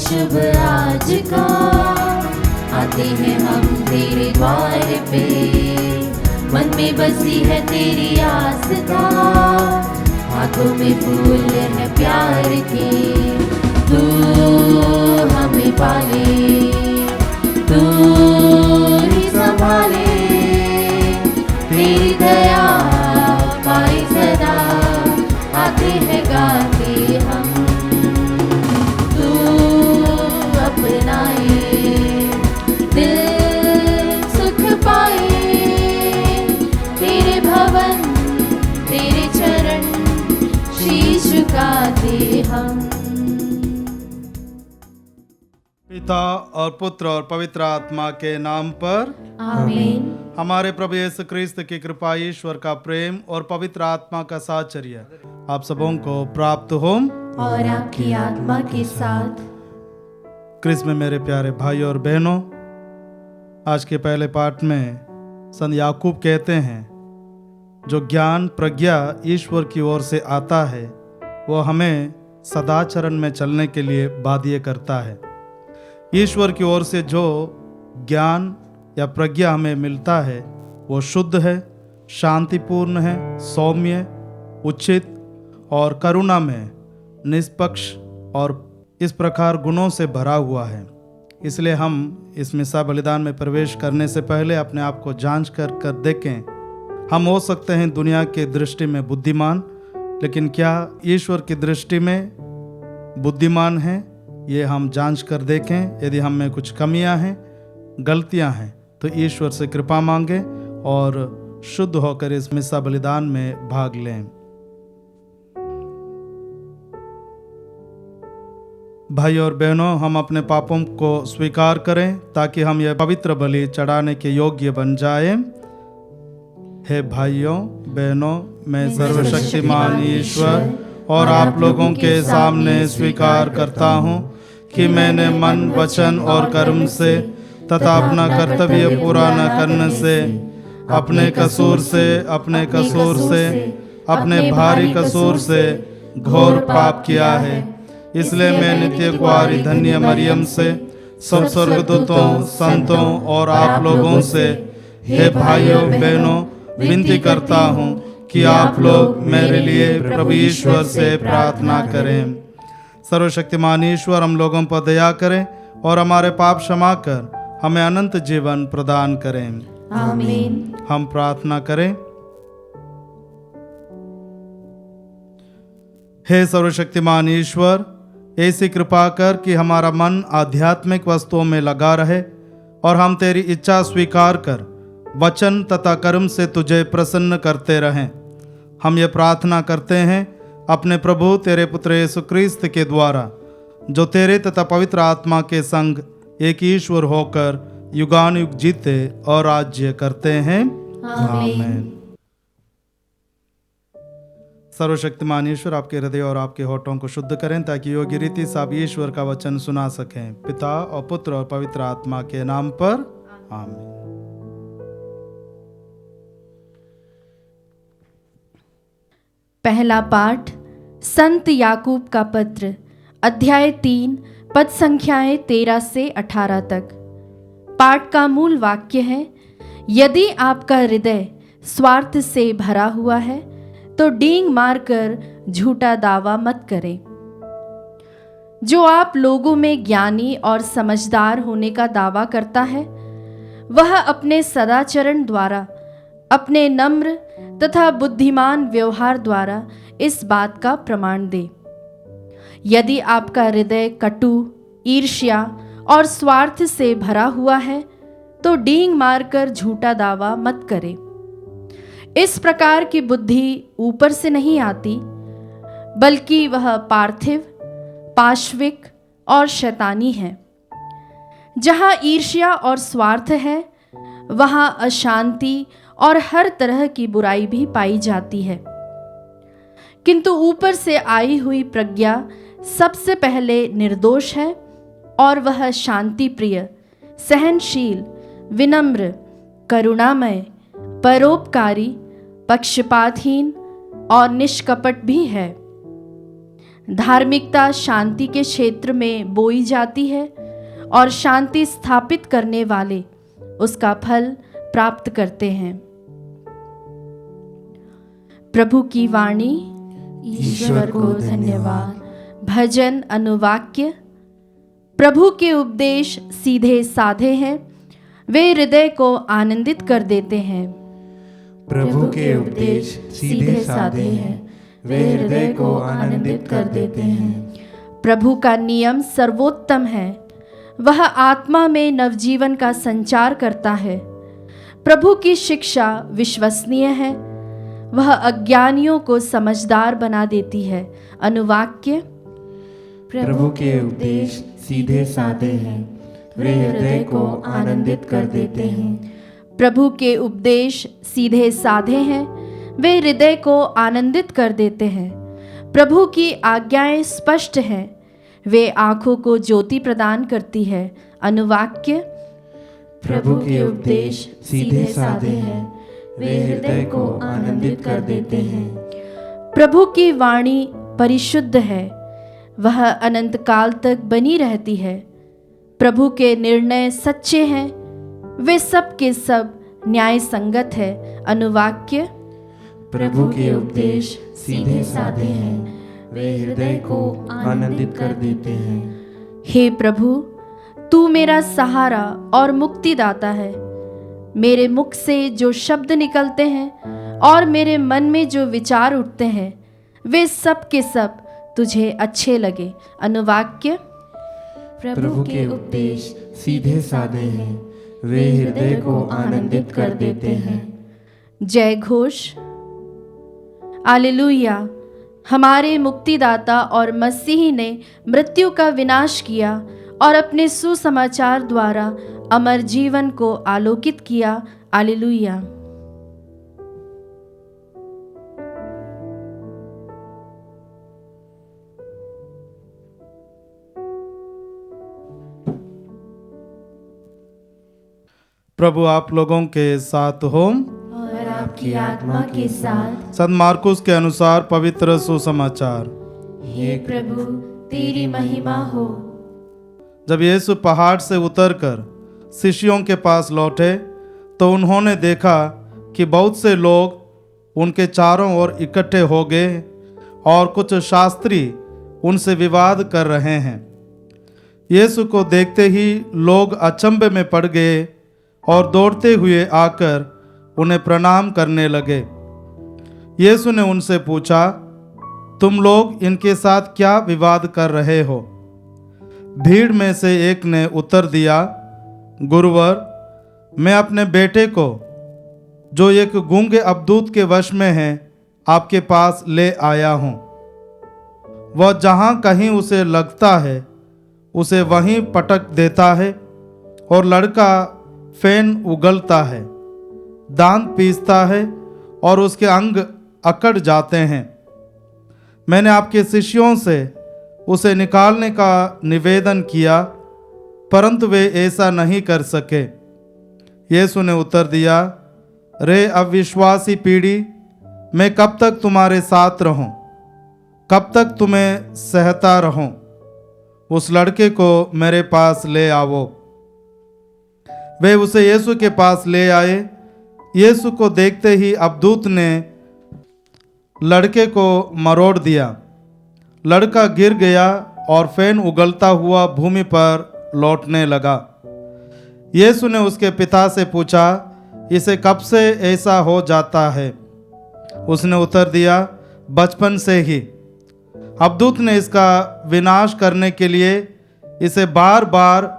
शुभ आज का, आते हैं हम तेरे द्वार पे, मन में बसी है तेरी आस्था, हाथों में फूल है प्यार के। तू हमें पाले, तू ही संभाले, तेरी दया पाई सदा, आते हैं गाते हम। तू अपनाए, दिल सुख पाए, तेरे भवन तेरे चरण शीश झुकाते हम। पिता और पुत्र और पवित्र आत्मा के नाम पर आमीन। हमारे प्रभु यीशु क्रिस्त की कृपा, ईश्वर का प्रेम और पवित्र आत्मा का साहचर्य आप सबों को प्राप्त हो और आपकी आत्मा के साथ। क्रिस्त में मेरे प्यारे भाई और बहनों, आज के पहले पाठ में संत याकूब कहते हैं, जो ज्ञान प्रज्ञा ईश्वर की ओर से आता है वो हमें सदाचरण में चलने के लिए बाध्य करता है। ईश्वर की ओर से जो ज्ञान या प्रज्ञा हमें मिलता है वो शुद्ध है, शांतिपूर्ण है, सौम्य, उचित और करुणा में निष्पक्ष और इस प्रकार गुणों से भरा हुआ है। इसलिए हम इस मिसा बलिदान में प्रवेश करने से पहले अपने आप को जांच कर देखें। हम हो सकते हैं दुनिया की दृष्टि में बुद्धिमान, लेकिन क्या ईश्वर की दृष्टि में बुद्धिमान हैं? ये हम जांच कर देखें। यदि हम में कुछ कमियां हैं, गलतियां हैं, तो ईश्वर से कृपा मांगे और शुद्ध होकर इस मिसा बलिदान में भाग लें। भाई और बहनों, हम अपने पापों को स्वीकार करें ताकि हम यह पवित्र बलि चढ़ाने के योग्य बन जाएं। हे भाइयों बहनों, मैं सर्वशक्तिमान ईश्वर और आप लोगों के सामने स्वीकार करता हूँ कि मैंने मन, वचन और कर्म से तथा अपना कर्तव्य पूरा न करने से, अपने कसूर से, अपने भारी कसूर से घोर पाप किया है। इसलिए मैं नित्य कुआरी धन्य मरियम से, सब स्वर्गदूतों, संतों और आप लोगों से, हे भाइयों बहनों, विनती करता हूँ कि आप लोग मेरे लिए प्रभु ईश्वर से प्रार्थना करें। सर्वशक्तिमान ईश्वर हम लोगों पर दया करें और हमारे पाप क्षमा कर हमें अनंत जीवन प्रदान करें। आमीन। हम प्रार्थना करें। हे सर्वशक्तिमान ईश्वर, ऐसी कृपा कर कि हमारा मन आध्यात्मिक वस्तुओं में लगा रहे और हम तेरी इच्छा स्वीकार कर वचन तथा कर्म से तुझे प्रसन्न करते रहें। हम ये प्रार्थना करते हैं अपने प्रभु तेरे पुत्र यीशु क्रिस्त के द्वारा, जो तेरे तथा पवित्र आत्मा के संग एक ईश्वर होकर युगानुयुग जीते और राज्य करते हैं। आमीन। सर्वशक्तिमान ईश्वर आपके हृदय और आपके होठों को शुद्ध करें ताकि योग्य रीति से आप ईश्वर का वचन सुना सकें। पिता और पुत्र और पवित्र आत्मा के नाम पर आमीन। पहला पाठ संत याकूब का पत्र, अध्याय 3, पद संख्याएं 13 से 18 तक। पाठ का मूल वाक्य है, यदि आपका हृदय स्वार्थ से भरा हुआ है तो डींग मारकर झूठा दावा मत करें। जो आप लोगों में ज्ञानी और समझदार होने का दावा करता है, वह अपने सदाचरण द्वारा, अपने नम्र तथा बुद्धिमान व्यवहार द्वारा इस बात का प्रमाण दे। यदि आपका हृदय कटु, ईर्ष्या और स्वार्थ से भरा हुआ है तो डींग मारकर झूठा दावा मत करे। इस प्रकार की बुद्धि ऊपर से नहीं आती, बल्कि वह पार्थिव, पाश्विक और शैतानी है। जहाँ ईर्ष्या और स्वार्थ है, वहाँ अशांति और हर तरह की बुराई भी पाई जाती है। किंतु ऊपर से आई हुई प्रज्ञा सबसे पहले निर्दोष है और वह शांति प्रिय, सहनशील, विनम्र, करुणामय, परोपकारी, पक्षपातहीन और निष्कपट भी है। धार्मिकता शांति के क्षेत्र में बोई जाती है और शांति स्थापित करने वाले उसका फल प्राप्त करते हैं। प्रभु की वाणी। ईश्वर को धन्यवाद। भजन अनुवाक्य। प्रभु के उपदेश सीधे साधे हैं, वे हृदय को आनंदित कर देते हैं। प्रभु के उपदेश सीधे साधे हैं, वे हृदय को आनंदित कर देते हैं। प्रभु का नियम सर्वोत्तम है, वह आत्मा में नवजीवन का संचार करता है। प्रभु की शिक्षा विश्वसनीय है, वह अज्ञानियों को समझदार बना देती है। अनुवाक्य। प्रभु के उपदेश सीधे साधे हैं, वे हृदय को आनंदित कर देते हैं। प्रभु के उपदेश सीधे साधे हैं, वे हृदय को आनंदित कर देते हैं। प्रभु की आज्ञाएं स्पष्ट हैं, वे आंखों को ज्योति प्रदान करती है। अनुवाक्य। प्रभु के उपदेश सीधे साधे हैं, वे हृदय को आनंदित कर देते हैं। प्रभु की वाणी परिशुद्ध है, वह अनंत काल तक बनी रहती है। प्रभु के निर्णय सच्चे हैं, वे सब के सब न्याय संगत है। अनुवाक्य। प्रभु के उपदेश सीधे साधे हैं, वे हृदय को आनंदित कर देते हैं। हे प्रभु, तू मेरा सहारा और मुक्तिदाता है। मेरे मुख से जो शब्द निकलते हैं और मेरे मन में जो विचार उठते हैं, वे सब के सब तुझे अच्छे लगे। अनुवाक्य। प्रभु के उपदेश सीधे साधे हैं, वे हृदय को आनंदित कर देते हैं। जय घोष। हालेलुया। हमारे मुक्तिदाता और मसीही ने मृत्यु का विनाश किया और अपने सुसमाचार द्वारा अमर जीवन को आलोकित किया। हालेलुया। प्रभु आप लोगों के साथ हो और आपकी आत्मा के साथ। संत मार्कुस के अनुसार पवित्र सुसमाचार। हे प्रभु, तेरी महिमा हो। जब यीशु पहाड़ से उतरकर शिष्यों के पास लौटे तो उन्होंने देखा कि बहुत से लोग उनके चारों ओर इकट्ठे हो गए और कुछ शास्त्री उनसे विवाद कर रहे हैं। यीशु को देखते ही लोग अचंभे में पड़ गए और दौड़ते हुए आकर उन्हें प्रणाम करने लगे। यीशु ने उनसे पूछा, तुम लोग इनके साथ क्या विवाद कर रहे हो? भीड़ में से एक ने उत्तर दिया, गुरुवर, मैं अपने बेटे को, जो एक गूंगे अबदूत के वश में है, आपके पास ले आया हूँ। वह जहाँ कहीं उसे लगता है उसे वहीं पटक देता है और लड़का फेन उगलता है, दांत पीसता है और उसके अंग अकड़ जाते हैं। मैंने आपके शिष्यों से उसे निकालने का निवेदन किया, परंतु वे ऐसा नहीं कर सके। यीशु ने उत्तर दिया, रे अविश्वासी पीढ़ी, मैं कब तक तुम्हारे साथ रहूं? कब तक तुम्हें सहता रहूं? उस लड़के को मेरे पास ले आओ। वे उसे यीशु के पास ले आए। यीशु को देखते ही अबदूत ने लड़के को मरोड़ दिया। लड़का गिर गया और फेन उगलता हुआ भूमि पर लौटने लगा। यीशु ने उसके पिता से पूछा, इसे कब से ऐसा हो जाता है? उसने उत्तर दिया, बचपन से ही। अबदूत ने इसका विनाश करने के लिए इसे बार बार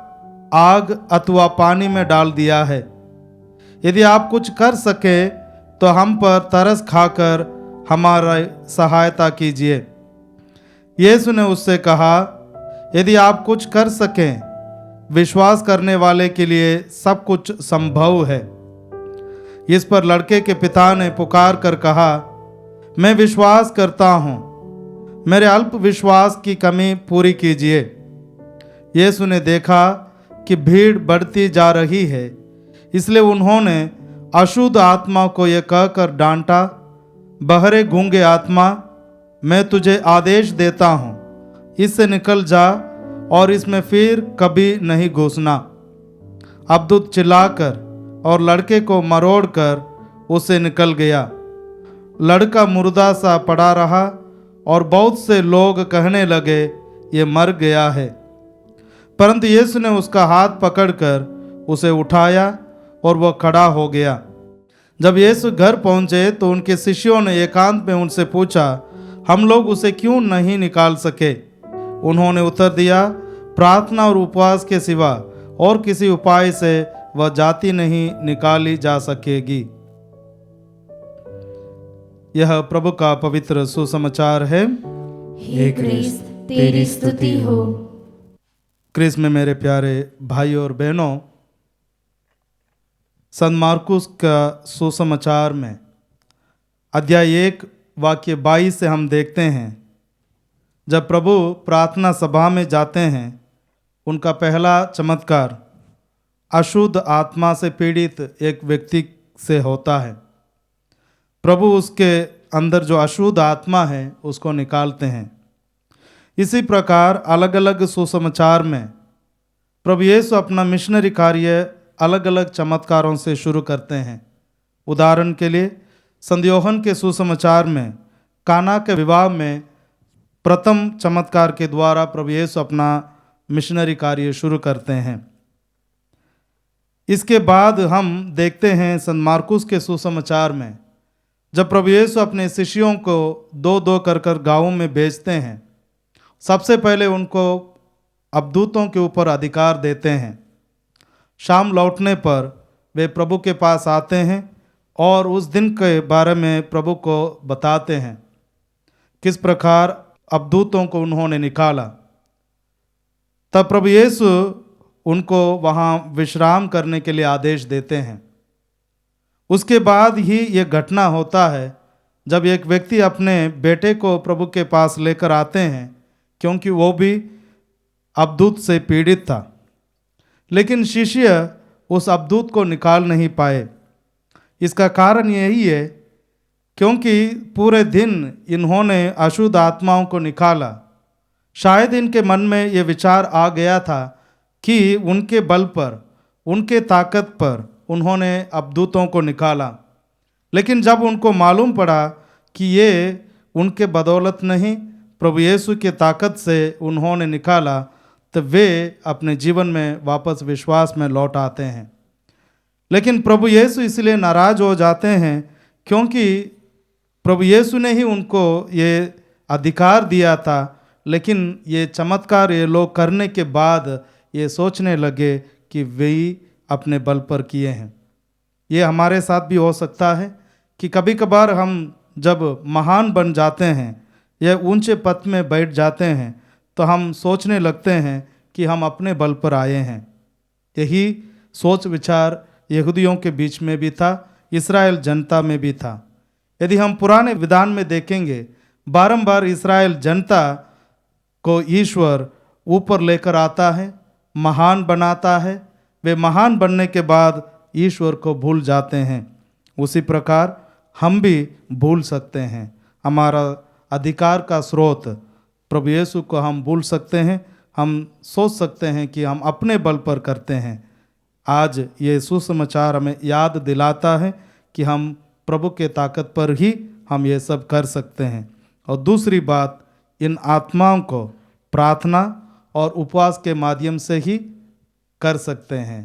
आग अथवा पानी में डाल दिया है। यदि आप कुछ कर सके तो हम पर तरस खाकर हमारी सहायता कीजिए। यीशु ने उससे कहा, यदि आप कुछ कर सकें, विश्वास करने वाले के लिए सब कुछ संभव है। इस पर लड़के के पिता ने पुकार कर कहा, मैं विश्वास करता हूँ, मेरे अल्प विश्वास की कमी पूरी कीजिए। यीशु ने देखा कि भीड़ बढ़ती जा रही है, इसलिए उन्होंने अशुद्ध आत्मा को यह कहकर डांटा, बहरे गूंगे आत्मा, मैं तुझे आदेश देता हूँ, इससे निकल जा और इसमें फिर कभी नहीं घुसना। अबदूत चिल्लाकर और लड़के को मरोड़कर उससे निकल गया। लड़का मुर्दा सा पड़ा रहा और बहुत से लोग कहने लगे, ये मर गया है। परंतु यीशु ने उसका हाथ पकड़कर उसे उठाया और वह खड़ा हो गया। जब यीशु घर पहुंचे तो उनके शिष्यों ने एकांत में उनसे पूछा, हम लोग उसे क्यों नहीं निकाल सके? उन्होंने उत्तर दिया, प्रार्थना और उपवास के सिवा और किसी उपाय से वह जाति नहीं निकाली जा सकेगी। यह प्रभु का पवित्र सुसमाचार है। हे क्रिस्त, तेरी स्तुति हो। क्रिस्त में मेरे प्यारे भाई और बहनों, संत मार्कुस का सुसमाचार में अध्याय 1 वाक्य 22 से हम देखते हैं, जब प्रभु प्रार्थना सभा में जाते हैं, उनका पहला चमत्कार अशुद्ध आत्मा से पीड़ित एक व्यक्ति से होता है। प्रभु उसके अंदर जो अशुद्ध आत्मा है उसको निकालते हैं। इसी प्रकार अलग अलग सुसमाचार में प्रभु यीशु अपना मिशनरी कार्य अलग अलग चमत्कारों से शुरू करते हैं। उदाहरण के लिए संत यूहन्ना के सुसमाचार में काना के विवाह में प्रथम चमत्कार के द्वारा प्रभु यीशु अपना मिशनरी कार्य शुरू करते हैं। इसके बाद हम देखते हैं संत मार्कुस के सुसमाचार में, जब प्रभु यीशु अपने शिष्यों को दो दो कर गांवों में भेजते हैं। सबसे पहले उनको अबदूतों के ऊपर अधिकार देते हैं। शाम लौटने पर वे प्रभु के पास आते हैं और उस दिन के बारे में प्रभु को बताते हैं, किस प्रकार अबदूतों को उन्होंने निकाला। तब प्रभु यीशु उनको वहाँ विश्राम करने के लिए आदेश देते हैं। उसके बाद ही ये घटना होता है जब एक व्यक्ति अपने बेटे को प्रभु के पास लेकर आते हैं, क्योंकि वो भी अबदूत से पीड़ित था। लेकिन शिष्य उस अबदूत को निकाल नहीं पाए। इसका कारण यही है क्योंकि पूरे दिन इन्होंने अशुद्ध आत्माओं को निकाला। शायद इनके मन में ये विचार आ गया था कि उनके बल पर, उनके ताकत पर उन्होंने अबदूतों को निकाला। लेकिन जब उनको मालूम पड़ा कि ये उनके बदौलत नहीं, प्रभु यीशु की ताकत से उन्होंने निकाला, तो वे अपने जीवन में वापस विश्वास में लौट आते हैं। लेकिन प्रभु यीशु इसलिए नाराज हो जाते हैं क्योंकि प्रभु यीशु ने ही उनको ये अधिकार दिया था। लेकिन ये चमत्कार ये लोग करने के बाद ये सोचने लगे कि वे अपने बल पर किए हैं। ये हमारे साथ भी हो सकता है कि कभी कभार हम जब महान बन जाते हैं या ऊंचे पद में बैठ जाते हैं तो हम सोचने लगते हैं कि हम अपने बल पर आए हैं। यही सोच विचार यहूदियों के बीच में भी था, इस्राएल जनता में भी था। यदि हम पुराने विधान में देखेंगे, बारंबार इस्राएल जनता को ईश्वर ऊपर लेकर आता है, महान बनाता है। वे महान बनने के बाद ईश्वर को भूल जाते हैं। उसी प्रकार हम भी भूल सकते हैं। हमारा अधिकार का स्रोत प्रभु यीशु को हम भूल सकते हैं। हम सोच सकते हैं कि हम अपने बल पर करते हैं। आज ये सुसमाचार हमें याद दिलाता है कि हम प्रभु के ताकत पर ही हम ये सब कर सकते हैं। और दूसरी बात, इन आत्माओं को प्रार्थना और उपवास के माध्यम से ही कर सकते हैं।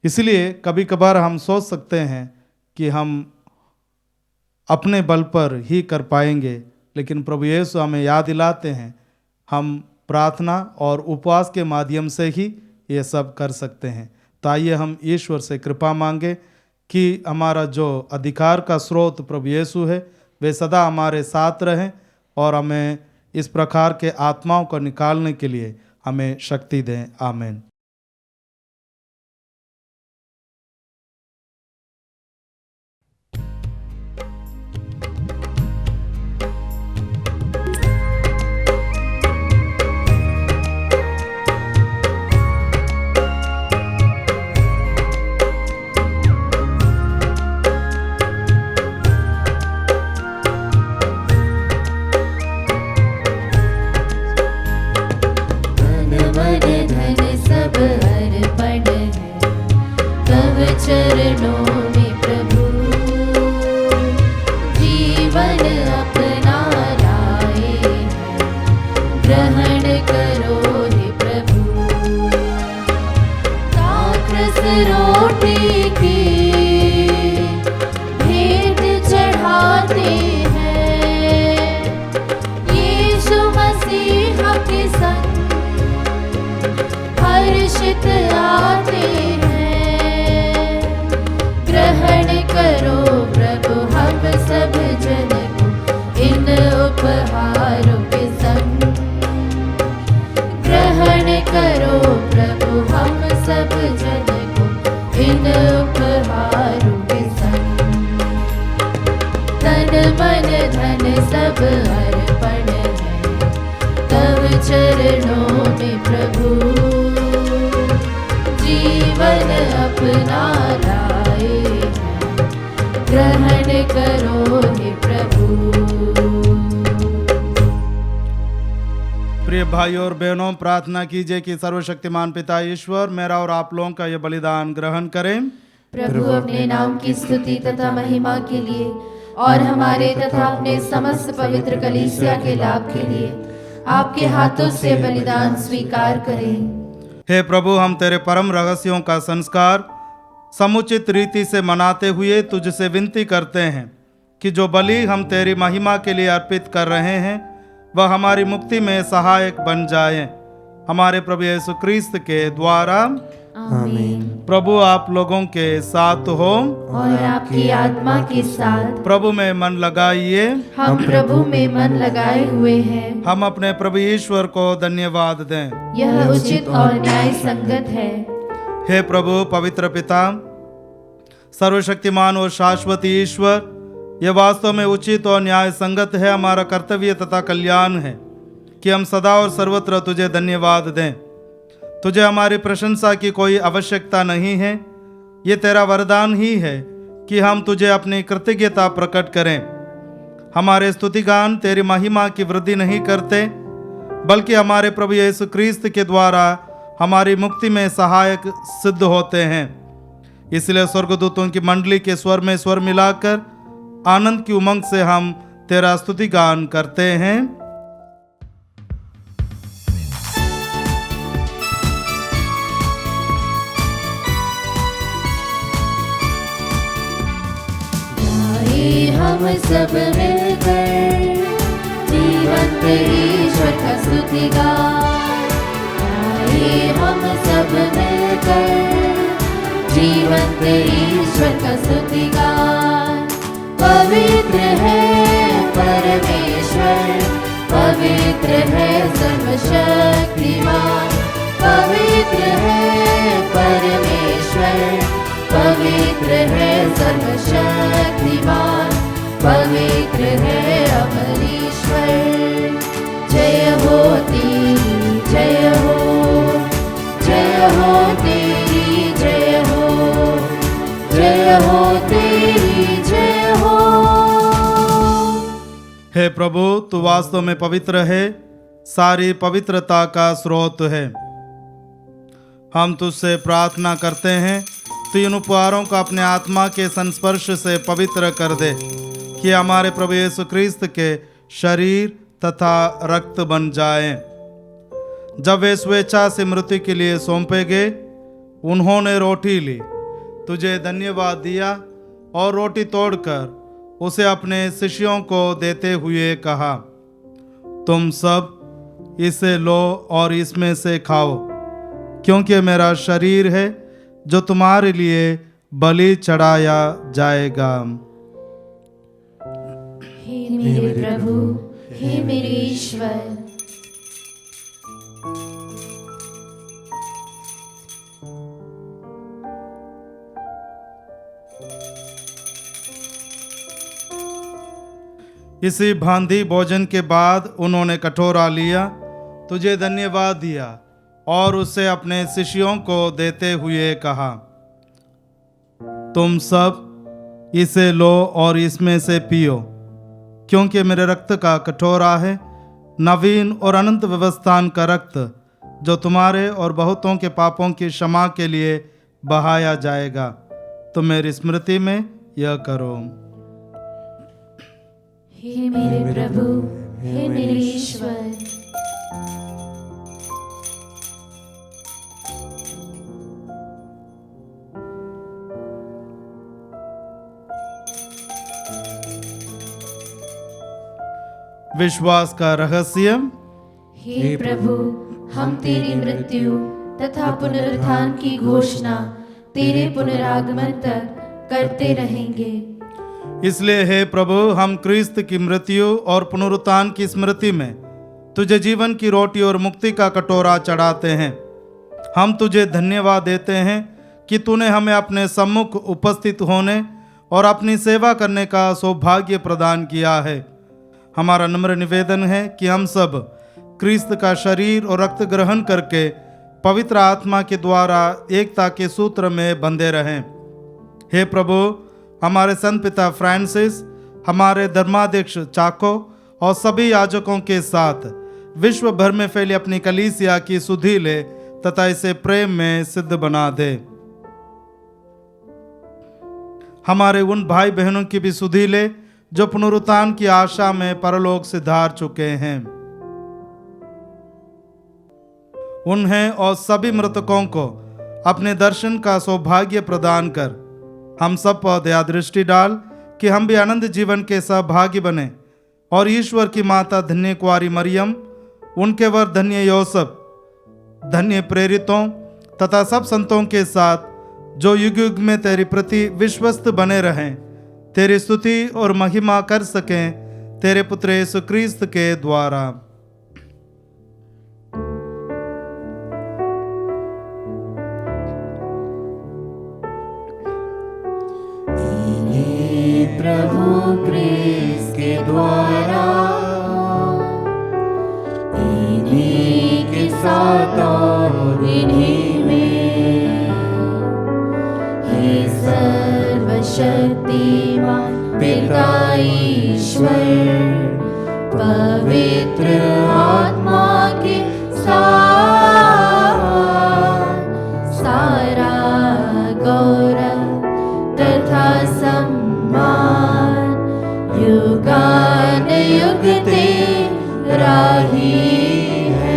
इसलिए कभी कभार हम सोच सकते हैं कि हम अपने बल पर ही कर पाएंगे, लेकिन प्रभु यीशु हमें याद दिलाते हैं हम प्रार्थना और उपवास के माध्यम से ही ये सब कर सकते हैं। तो आइए हम ईश्वर से कृपा मांगे कि हमारा जो अधिकार का स्रोत प्रभु यीशु है वे सदा हमारे साथ रहें और हमें इस प्रकार के आत्माओं को निकालने के लिए हमें शक्ति दें। आमीन। ग्रहण करो हे प्रभु। दाखरस रोटी की भेंट चढ़ाते हैं, यीशु मसीह के संग हर्षित आते हैं। ग्रहण करो प्रभु हम सब जन को इन उपहारों के संग। ग्रहण करो प्रभु हम सब जन को इन उपहारों के संग। तन मन धन सब अर्पण है तब चरणों में प्रभु। जीवन अपना लाए हैं, ग्रहण करो हे प्रभु। प्रिय भाइयों और बहनों, प्रार्थना कीजिए कि सर्वशक्तिमान पिता ईश्वर मेरा और आप लोगों का यह बलिदान ग्रहण करें। प्रभु अपने नाम की स्तुति तथा महिमा के लिए और हमारे तथा अपने समस्त पवित्र कलीसिया के लाभ के लिए आपके हाथों से बलिदान स्वीकार करें। हे प्रभु, हम तेरे परम रहस्यों का संस्कार समुचित रीति से मनाते हुए तुझसे विनती करते हैं कि जो बलि हम तेरी महिमा के लिए अर्पित कर रहे हैं वह हमारी मुक्ति में सहायक बन जाए। हमारे प्रभु यीशु क्रिस्त के द्वारा आमीन। प्रभु आप लोगों के साथ हो और आपकी आत्मा के साथ। प्रभु में मन लगाइए। हम प्रभु में मन लगाए हुए हैं। हम अपने प्रभु ईश्वर को धन्यवाद दें। यह उचित और न्याय संगत है। हे प्रभु पवित्र पिता, सर्वशक्तिमान और शाश्वत ईश्वर, यह वास्तव में उचित और न्याय संगत है, हमारा कर्तव्य तथा कल्याण है कि हम सदा और सर्वत्र तुझे धन्यवाद दें। तुझे हमारी प्रशंसा की कोई आवश्यकता नहीं है। ये तेरा वरदान ही है कि हम तुझे अपनी कृतज्ञता प्रकट करें। हमारे स्तुतिगान तेरी महिमा की वृद्धि नहीं करते, बल्कि हमारे प्रभु यीशु क्रिस्त के द्वारा हमारी मुक्ति में सहायक सिद्ध होते हैं। इसलिए स्वर्गदूतों की मंडली के स्वर में स्वर मिलाकर आनंद की उमंग से हम तेरा स्तुतिगान करते हैं। हम सब मिलकर जीवंत ईश्वर का स्तुति गाएं। आइए हम सब मिलकर जीवंत ईश्वर का स्तुति गाएं। पवित्र है परमेश्वर, पवित्र है सर्वशक्तिमान। पवित्र है परमेश्वर, पवित्र है सर्वशक्तिमान। पवित्र है अमरीश्वर। जय हो तेरी जय हो, जय हो तेरी जय हो, जय हो तेरी जय हो। हे प्रभु, तू वास्तव में पवित्र है, सारी पवित्रता का स्रोत है। हम तुझसे प्रार्थना करते हैं तू इन उपहारों को अपने आत्मा के संस्पर्श से पवित्र कर दे कि हमारे प्रभु यीशु क्रिस्त के शरीर तथा रक्त बन जाएं। जब वे स्वेच्छा से मृत्यु के लिए सौंपे गए, उन्होंने रोटी ली, तुझे धन्यवाद दिया और रोटी तोड़कर उसे अपने शिष्यों को देते हुए कहा, तुम सब इसे लो और इसमें से खाओ, क्योंकि मेरा शरीर है जो तुम्हारे लिए बलि चढ़ाया जाएगा। हे मेरे प्रभु, हे मेरे ईश्वर। इसी भांति भोजन के बाद उन्होंने कटोरा लिया, तुझे धन्यवाद दिया और उसे अपने शिष्यों को देते हुए कहा, तुम सब इसे लो और इसमें से पियो, क्योंकि मेरे रक्त का कटोरा है, नवीन और अनंत व्यवस्थान का रक्त, जो तुम्हारे और बहुतों के पापों की क्षमा के लिए बहाया जाएगा। तुम मेरी स्मृति में यह करो। हे मेरे प्रभु, हे मेरे ईश्वर। विश्वास का रहस्य। हे प्रभु, हम तेरी मृत्यु तथा पुनरुत्थान की घोषणा तेरे पुनरागमन तक करते रहेंगे। इसलिए हे प्रभु, हम क्रिस्त की मृत्यु और पुनरुत्थान की स्मृति में तुझे जीवन की रोटी और मुक्ति का कटोरा चढ़ाते हैं। हम तुझे धन्यवाद देते हैं कि तूने हमें अपने सम्मुख उपस्थित होने और अपनी सेवा करने का सौभाग्य प्रदान किया है। हमारा नम्र निवेदन है कि हम सब क्रिस्त का शरीर और रक्त ग्रहण करके पवित्र आत्मा के द्वारा एकता के सूत्र में बंधे रहें। हे प्रभु, हमारे संत पिता फ्रांसिस, हमारे धर्माध्यक्ष चाको और सभी याजकों के साथ विश्व भर में फैली अपनी कलीसिया की सुधि ले तथा इसे प्रेम में सिद्ध बना दे। हमारे उन भाई बहनों की भी सुधि ले जो पुनरुत्थान की आशा में परलोक से धार चुके हैं। उन्हें और सभी मृतकों को अपने दर्शन का सौभाग्य प्रदान कर हम सब पर दया दृष्टि डाल कि हम भी आनंद जीवन के सहभागी बने और ईश्वर की माता धन्य कुंवारी मरियम, उनके वर धन्य योसेफ, धन्य प्रेरितों तथा सब संतों के साथ जो युग युग में तेरी प्रति विश्वस्त बने रहें, तेरी स्तुति और महिमा कर सकें तेरे पुत्र यीशु क्रिस्त के द्वारा। प्रभु क्रिस्त के द्वारा, इन्हीं के साथ और इन्हीं में, हे सर्वशक्तिमान पिता ईश्वर, पवित्र आत्मा के साथ सारा गौरव तथा सम्मान युगान युग तेरा ही है।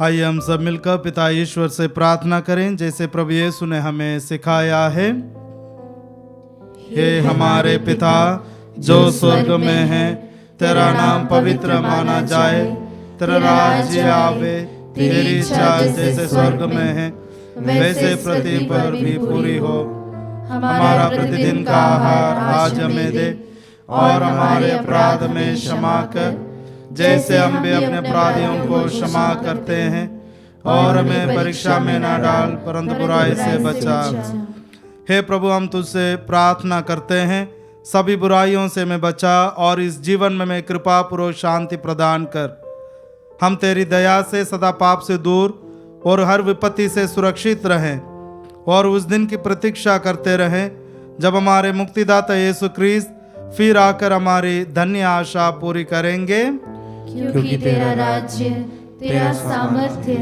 आइए हम सब मिलकर पिता ईश्वर से प्रार्थना करें जैसे प्रभु यीशु ने हमें सिखाया है। हे हमारे पिता जो स्वर्ग में है, तेरा नाम पवित्र माना जाए, तेरा राज्य आवे, तेरी इच्छा जैसे स्वर्ग में है वैसे पृथ्वी पर भी पूरी हो। हमारा प्रतिदिन का आहार आज हमें दे और हमारे अपराध में क्षमा कर जैसे हम भी अपने अपराधियों को क्षमा करते हैं, और हमें परीक्षा में न डाल परंतु बुराई से बचा। हे प्रभु, हम तुझसे प्रार्थना करते हैं सभी बुराइयों से हमें बचा और इस जीवन में कृपा पूर्वक शांति प्रदान कर। हम तेरी दया से सदा पाप से दूर और हर विपत्ति से सुरक्षित रहें और उस दिन की प्रतीक्षा करते रहें जब हमारे मुक्तिदाता यीशु क्रिस्त फिर आकर हमारी धन्य आशा पूरी करेंगे। क्योंकि तेरा राज्य, तेरा सामर्थ्य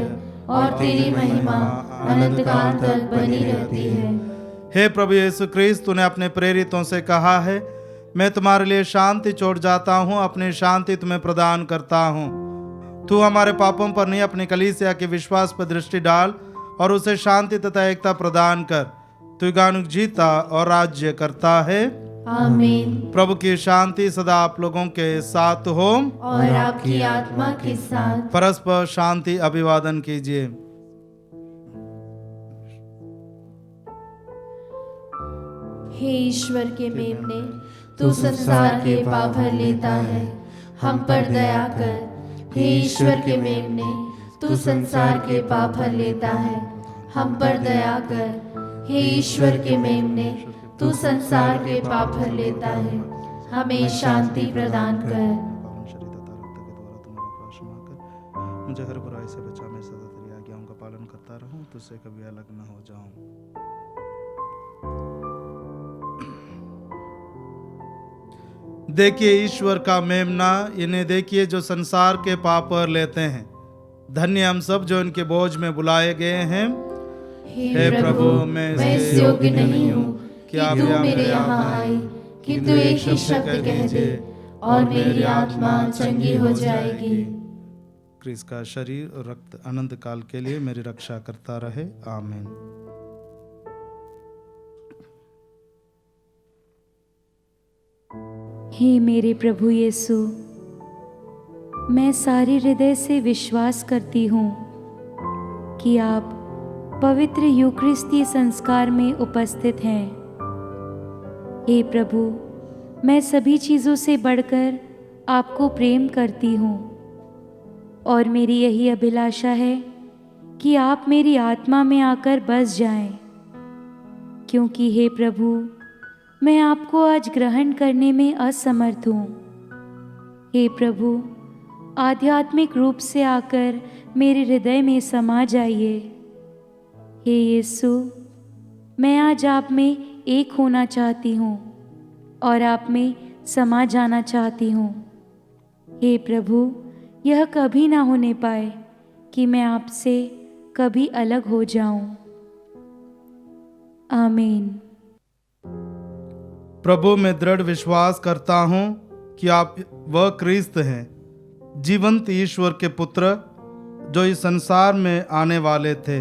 और तेरी महिमा अनंत काल तक बनी रहती है। हे प्रभु यीशु क्रिस्त, तूने अपने प्रेरितों से कहा है, मैं तुम्हारे लिए शांति छोड़ जाता हूँ, अपनी शांति तुम्हें प्रदान करता हूँ। तू हमारे पापों पर नहीं, अपनी कलीसिया के विश्वास पर दृष्टि डाल और उसे शांति तथा एकता प्रदान कर। तू युगानुग जीता और राज्य करता है। आमीन। प्रभु की शांति सदा आप लोगों के साथ हो और आपकी आत्मा के साथ। परस्पर शांति अभिवादन कीजिए। हे ईश्वर के मेमने, तू संसार के पाप भर लेता है, हम पर दया कर। हे ईश्वर के मेमने, तू संसार के पाप भर लेता है, हम पर दया कर। हे ईश्वर के मेमने, तू संसार के पाप भर लेता है, हमें शांति प्रदान कर। मुझे हर बुराई से बचा, मैं सदा तेरी आज्ञाओं का पालन करता रहूं, तुझसे कभी अलग न हो जाऊं। देखिए ईश्वर का मेमना, इन्हें देखिए जो संसार के पाप पर लेते हैं। धन्य हम सब जो इनके बोझ में बुलाए गए हैं। हे प्रभु, मैं इस योग्य नहीं हूँ कि आप मेरे यहाँ आए, किंतु एक ही शब्द कह दे और मेरी आत्मा चंगी हो जाएगी। क्रिस्त का शरीर और रक्त अनंत काल के लिए मेरी रक्षा करता रहे। आमीन। हे मेरे प्रभु यीशु, मैं सारे हृदय से विश्वास करती हूँ कि आप पवित्र यूकरिस्ती संस्कार में उपस्थित हैं। हे प्रभु, मैं सभी चीज़ों से बढ़कर आपको प्रेम करती हूँ और मेरी यही अभिलाषा है कि आप मेरी आत्मा में आकर बस जाएं, क्योंकि हे प्रभु, मैं आपको आज ग्रहण करने में असमर्थ हूँ। हे प्रभु, आध्यात्मिक रूप से आकर मेरे हृदय में समा जाइए। हे यीशु, मैं आज आप में एक होना चाहती हूँ और आप में समा जाना चाहती हूँ। हे प्रभु, यह कभी ना होने पाए कि मैं आपसे कभी अलग हो जाऊं। आमीन। प्रभु, मैं दृढ़ विश्वास करता हूँ कि आप वह क्रिस्त हैं, जीवंत ईश्वर के पुत्र, जो इस संसार में आने वाले थे।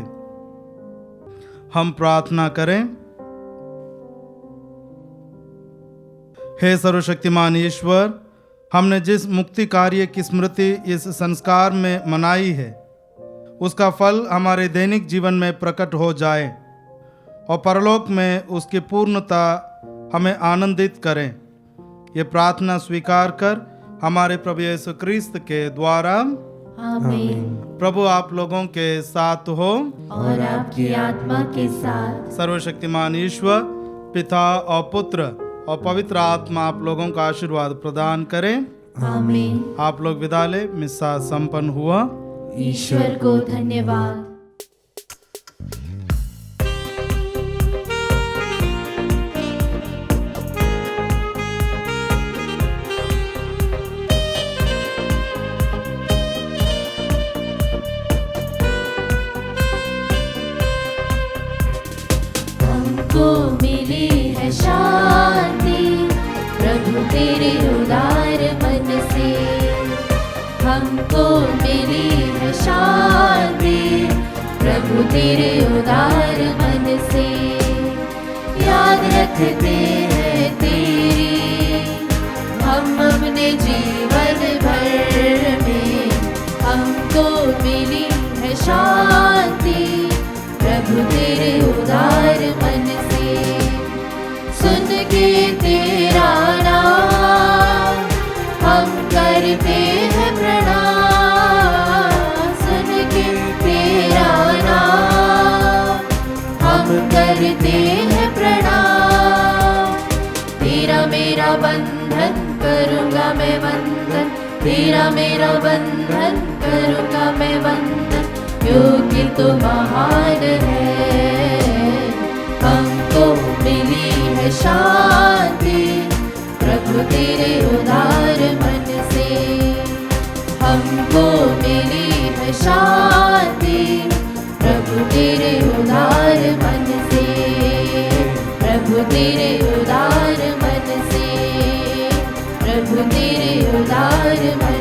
हम प्रार्थना करें। हे सर्वशक्तिमान ईश्वर, हमने जिस मुक्ति कार्य की स्मृति इस संस्कार में मनाई है, उसका फल हमारे दैनिक जीवन में प्रकट हो जाए और परलोक में उसकी पूर्णता हमें आनंदित करें। ये प्रार्थना स्वीकार कर हमारे प्रभु यीशु क्रिस्त के द्वारा। आमीन। प्रभु आप लोगों के साथ हो और आपकी आत्मा के साथ। सर्वशक्तिमान ईश्वर, पिता और पुत्र और पवित्र आत्मा आप लोगों का आशीर्वाद प्रदान करें। आमीन। आप लोग विदा ले। मिस्सा संपन्न हुआ। ईश्वर को धन्यवाद। हमको मिली है शांति प्रभु तेरे उदार मन से। हमको मिली है शांति प्रभु तेरे उदार मन से। याद रखते हैं तेरी हम अपने जीवन भर में। हमको मिली है शांति प्रभु तेरे उदार मन से। सुन के तेरा नाम हम करते हैं प्रणाम। सुन के तेरा नाम हम करते हैं प्रणाम। तेरा मेरा बंधन करूँगा मैं वंदन। तेरा मेरा बंधन करूँगा मैं वंदन। योग्य तो महान है। हमको मिली है शांति प्रभु तेरे उदार मन से। हमको मिली है शांति प्रभु तेरे उदार मन से। प्रभु तेरे उदार मन से। प्रभु तेरे उदार मन